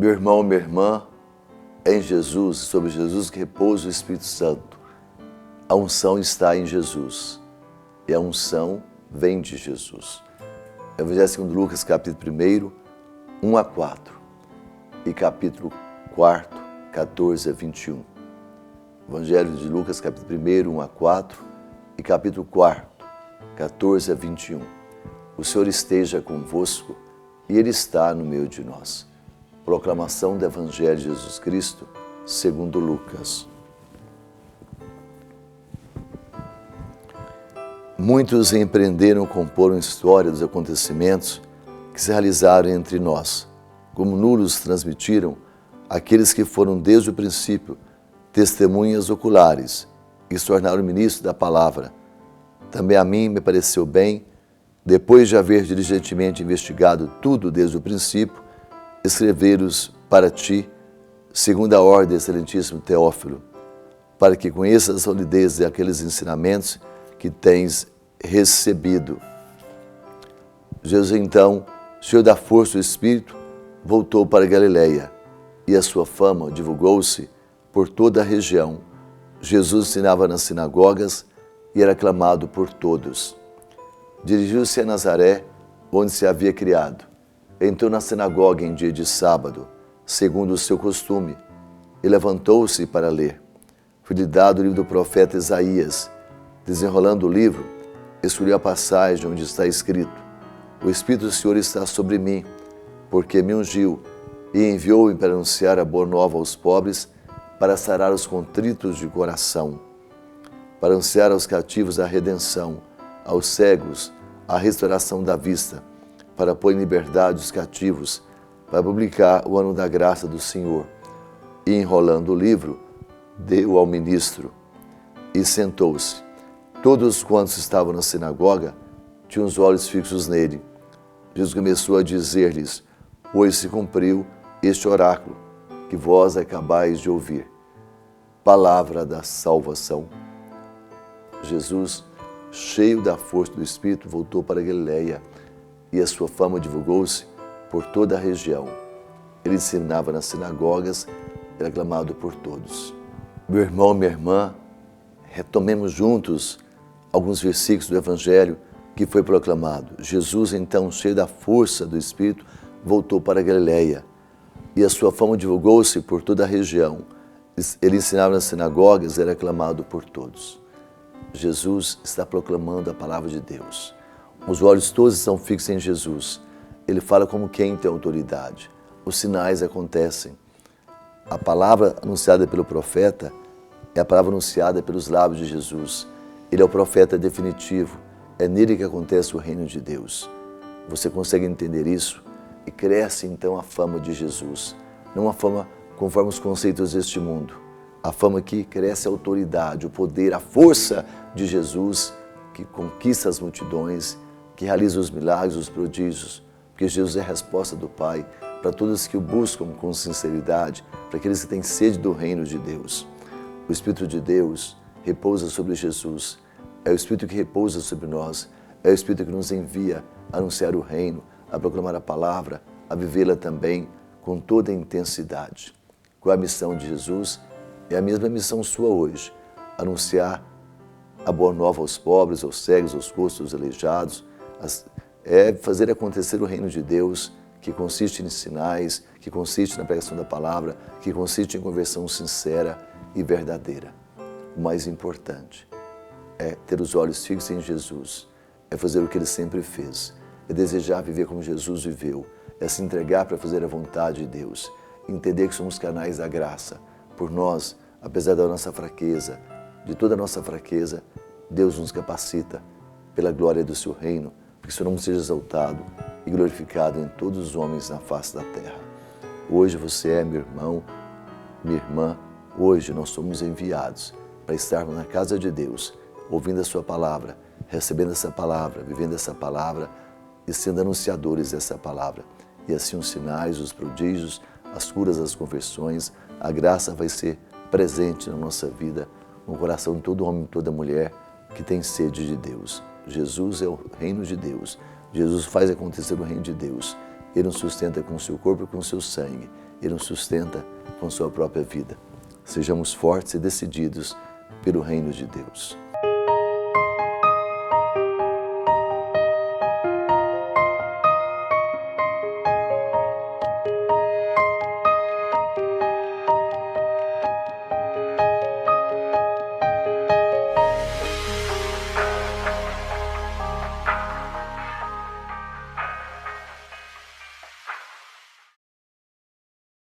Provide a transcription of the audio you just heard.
Meu irmão, minha irmã, é em Jesus, sobre Jesus que repousa o Espírito Santo. A unção está em Jesus. E a unção vem de Jesus. Evangelho segundo Lucas, capítulo 1, 1 a 4. E capítulo 4, 14 a 21. Evangelho de Lucas, capítulo 1, 1 a 4. E capítulo 4, 14 a 21. O Senhor esteja convosco e Ele está no meio de nós. Proclamação do Evangelho de Jesus Cristo, segundo Lucas. Muitos empreenderam compor uma história dos acontecimentos que se realizaram entre nós, como nulos transmitiram aqueles que foram desde o princípio testemunhas oculares e se tornaram ministros da palavra. Também a mim me pareceu bem, depois de haver diligentemente investigado tudo desde o princípio, escrever-os para ti, segundo a ordem, excelentíssimo Teófilo, para que conheças a solidez daqueles ensinamentos que tens recebido. Jesus, então, cheio da força do Espírito, voltou para Galiléia, e a sua fama divulgou-se por toda a região. Jesus ensinava nas sinagogas e era aclamado por todos. Dirigiu-se a Nazaré, onde se havia criado. Entrou na sinagoga em dia de sábado, segundo o seu costume, e levantou-se para ler. Foi-lhe dado o livro do profeta Isaías. Desenrolando o livro, escolheu a passagem onde está escrito: O Espírito do Senhor está sobre mim, porque me ungiu e enviou-me para anunciar a boa nova aos pobres, para sarar os contritos de coração, para anunciar aos cativos a redenção, aos cegos a restauração da vista, para pôr em liberdade os cativos, para publicar o ano da graça do Senhor. E, enrolando o livro, deu ao ministro e sentou-se. Todos quantos estavam na sinagoga tinham os olhos fixos nele. Jesus começou a dizer-lhes: Hoje se cumpriu este oráculo que vós acabais de ouvir. Palavra da salvação. Jesus, cheio da força do Espírito, voltou para Galiléia, e a sua fama divulgou-se por toda a região. Ele ensinava nas sinagogas, era aclamado por todos. Meu irmão, minha irmã, retomemos juntos alguns versículos do Evangelho que foi proclamado. Jesus, então, cheio da força do Espírito, voltou para Galiléia, e a sua fama divulgou-se por toda a região. Ele ensinava nas sinagogas, era aclamado por todos. Jesus está proclamando a palavra de Deus. Os olhos todos estão fixos em Jesus. Ele fala como quem tem autoridade. Os sinais acontecem. A palavra anunciada pelo profeta é a palavra anunciada pelos lábios de Jesus. Ele é o profeta definitivo. É nele que acontece o reino de Deus. Você consegue entender isso? E cresce então a fama de Jesus. Não a fama conforme os conceitos deste mundo. A fama que cresce a autoridade, o poder, a força de Jesus, que conquista as multidões, que realiza os milagres, os prodígios, porque Jesus é a resposta do Pai para todos que o buscam com sinceridade, para aqueles que têm sede do reino de Deus. O Espírito de Deus repousa sobre Jesus, é o Espírito que repousa sobre nós, é o Espírito que nos envia a anunciar o reino, a proclamar a palavra, a vivê-la também com toda a intensidade. Qual é a missão de Jesus? É a mesma missão sua hoje, anunciar a boa nova aos pobres, aos cegos, aos coxos, aos aleijados, é fazer acontecer o reino de Deus, que consiste em sinais, que consiste na pregação da palavra, que consiste em conversão sincera e verdadeira. O mais importante é ter os olhos fixos em Jesus, é fazer o que Ele sempre fez, é desejar viver como Jesus viveu, é se entregar para fazer a vontade de Deus, entender que somos canais da graça. Por nós, apesar da nossa fraqueza, de toda a nossa fraqueza, Deus nos capacita pela glória do seu reino, para que o seu nome seja exaltado e glorificado em todos os homens na face da terra. Hoje você é meu irmão, minha irmã, hoje nós somos enviados para estarmos na casa de Deus, ouvindo a sua palavra, recebendo essa palavra, vivendo essa palavra e sendo anunciadores dessa palavra. E assim os sinais, os prodígios, as curas, as conversões, a graça vai ser presente na nossa vida, no coração de todo homem e toda mulher que tem sede de Deus. Jesus é o reino de Deus. Jesus faz acontecer o reino de Deus. Ele nos sustenta com o seu corpo e com o seu sangue. Ele nos sustenta com sua própria vida. Sejamos fortes e decididos pelo reino de Deus.